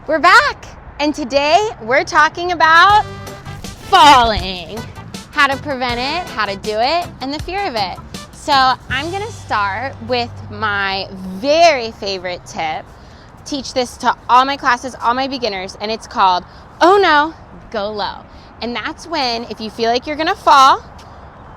We're back, and today we're talking about falling. How to prevent it, how to do it, and the fear of it. So I'm gonna start with my very favorite tip. Teach this to all my classes, all my beginners, and it's called, oh no, go low. And that's when, if you feel like you're gonna fall,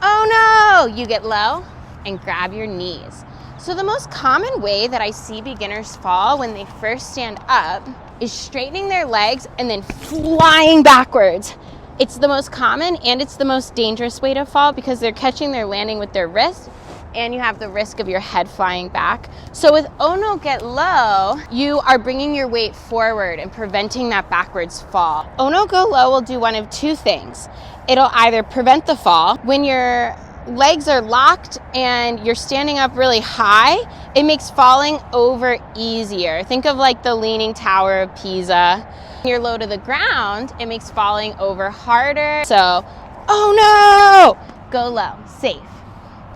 oh no, you get low and grab your knees. So the most common way that I see beginners fall when they first stand up is straightening their legs and then flying backwards. It's the most common and it's the most dangerous way to fall because they're catching their landing with their wrist and you have the risk of your head flying back. So with oh no, get low, you are bringing your weight forward and preventing that backwards fall. Oh no, go low will do one of two things. It'll either prevent the fall. When your legs are locked and you're standing up really high, it makes falling over easier. Think of like the Leaning Tower of Pisa. When you're low to the ground, it makes falling over harder. So, oh no, go low, safe.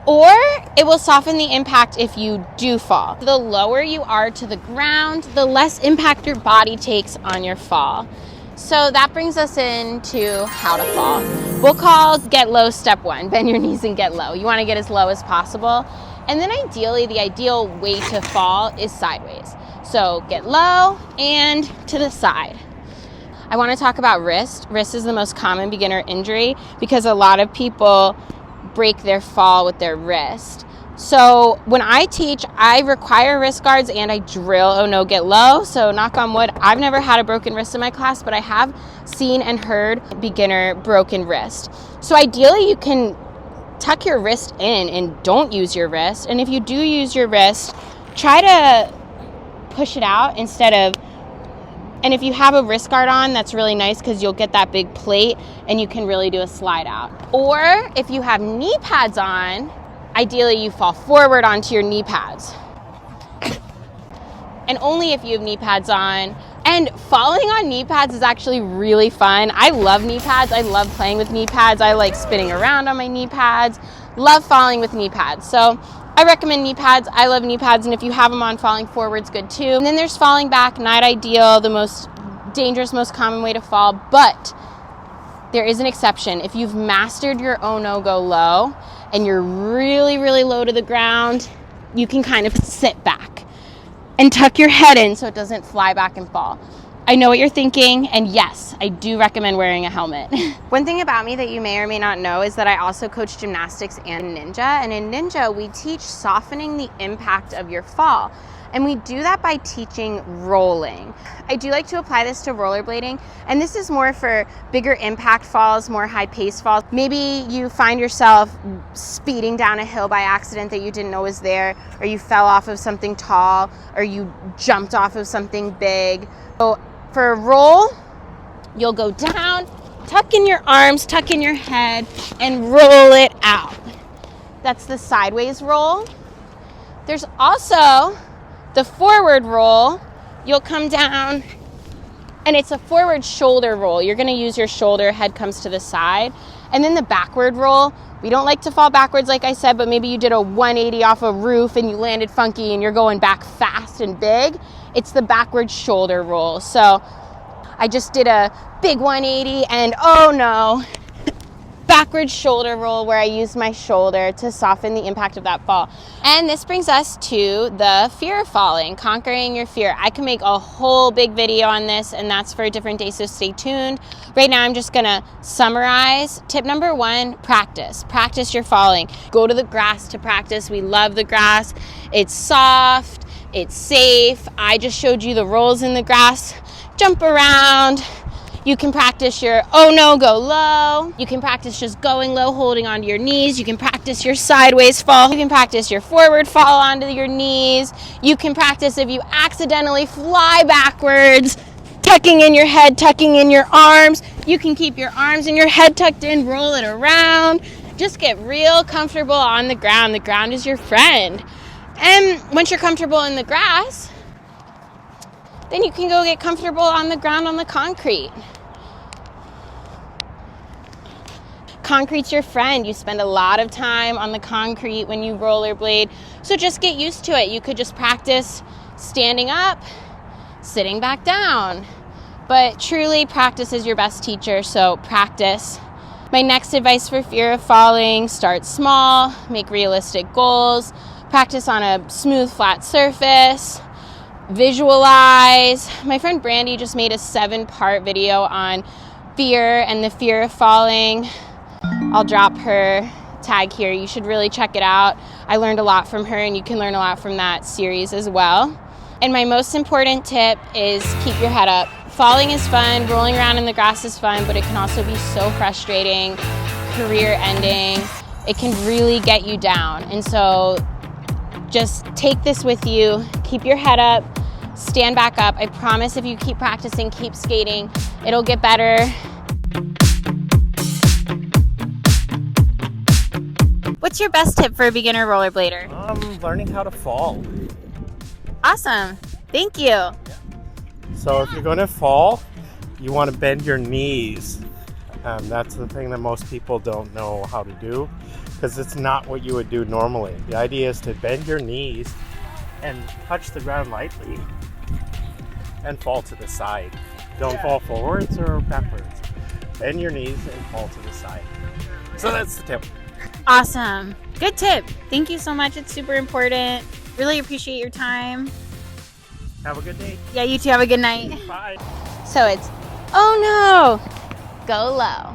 Or it will soften the impact if you do fall. The lower you are to the ground, the less impact your body takes on your fall. So that brings us into how to fall. We'll call get low step one, bend your knees and get low. You wanna get as low as possible. And then ideally, the ideal way to fall is sideways. So get low and to the side. I wanna talk about wrist. Wrist is the most common beginner injury because a lot of people break their fall with their wrist. So when I teach, I require wrist guards and I drill oh no, get low. So knock on wood, I've never had a broken wrist in my class, but I have seen and heard beginner broken wrist. So ideally you can tuck your wrist in and don't use your wrist. And if you do use your wrist, try to push it out instead of, and if you have a wrist guard on, that's really nice because you'll get that big plate and you can really do a slide out. Or if you have knee pads on, ideally you fall forward onto your knee pads. And only if you have knee pads on. And falling on knee pads is actually really fun. I love knee pads. I love playing with knee pads. I like spinning around on my knee pads. Love falling with knee pads. So I recommend knee pads. I love knee pads. And if you have them on, falling forward's good too. And then there's falling back, not ideal, the most dangerous, most common way to fall. But there is an exception. If you've mastered your oh no, go low, and you're really, really low to the ground, you can kind of sit back and tuck your head in so it doesn't fly back and fall. I know what you're thinking, and yes, I do recommend wearing a helmet. One thing about me that you may or may not know is that I also coach gymnastics and ninja, and in ninja, we teach softening the impact of your fall. And we do that by teaching rolling. I do like to apply this to rollerblading, and this is more for bigger impact falls, more high pace falls. Maybe you find yourself speeding down a hill by accident that you didn't know was there, or you fell off of something tall, or you jumped off of something big. So for a roll, you'll go down, tuck in your arms, tuck in your head, and roll it out. That's the sideways roll. There's also the forward roll. You'll come down and it's a forward shoulder roll. You're gonna use your shoulder, head comes to the side. And then the backward roll, we don't like to fall backwards like I said, but maybe you did a 180 off a roof and you landed funky and you're going back fast and big. It's the backward shoulder roll. So I just did a big 180 and oh no, backward shoulder roll where I used my shoulder to soften the impact of that fall. And this brings us to the fear of falling, conquering your fear. I can make a whole big video on this and that's for a different day, so stay tuned. Right now I'm just gonna summarize. Tip number one, practice. Practice your falling. Go to the grass to practice. We love the grass. It's soft, it's safe. I just showed you the rolls in the grass. Jump around. You can practice your oh no, go low. You can practice just going low, holding onto your knees. You can practice your sideways fall. You can practice your forward fall onto your knees. You can practice if you accidentally fly backwards, tucking in your head, tucking in your arms. You can keep your arms and your head tucked in, roll it around. Just get real comfortable on the ground. The ground is your friend. And once you're comfortable in the grass, then you can go get comfortable on the ground on the concrete. Concrete's your friend. You spend a lot of time on the concrete when you rollerblade, so just get used to it. You could just practice standing up, sitting back down, But truly, practice is your best teacher, so practice. My next advice for fear of falling: start small, make realistic goals, practice on a smooth, flat surface, visualize. My friend Brandy just made a 7-part video on fear and the fear of falling. I'll drop her tag here. You should really check it out. I learned a lot from her, and you can learn a lot from that series as well. And my most important tip is keep your head up. Falling is fun, rolling around in the grass is fun, but it can also be so frustrating, career ending. It can really get you down. And so just take this with you, keep your head up, stand back up. I promise if you keep practicing, keep skating, it'll get better. What's your best tip for a beginner rollerblader? Learning how to fall. Awesome, thank you. So if you're going to fall, you want to bend your knees. That's the thing that most people don't know how to do, because it's not what you would do normally. The idea is to bend your knees and touch the ground lightly and fall to the side. Don't fall forwards or backwards. Bend your knees and fall to the side. So that's the tip. Awesome, good tip. Thank you so much, it's super important. Really appreciate your time. Have a good day. Yeah, you too, have a good night. Bye. So it's, oh no, go low.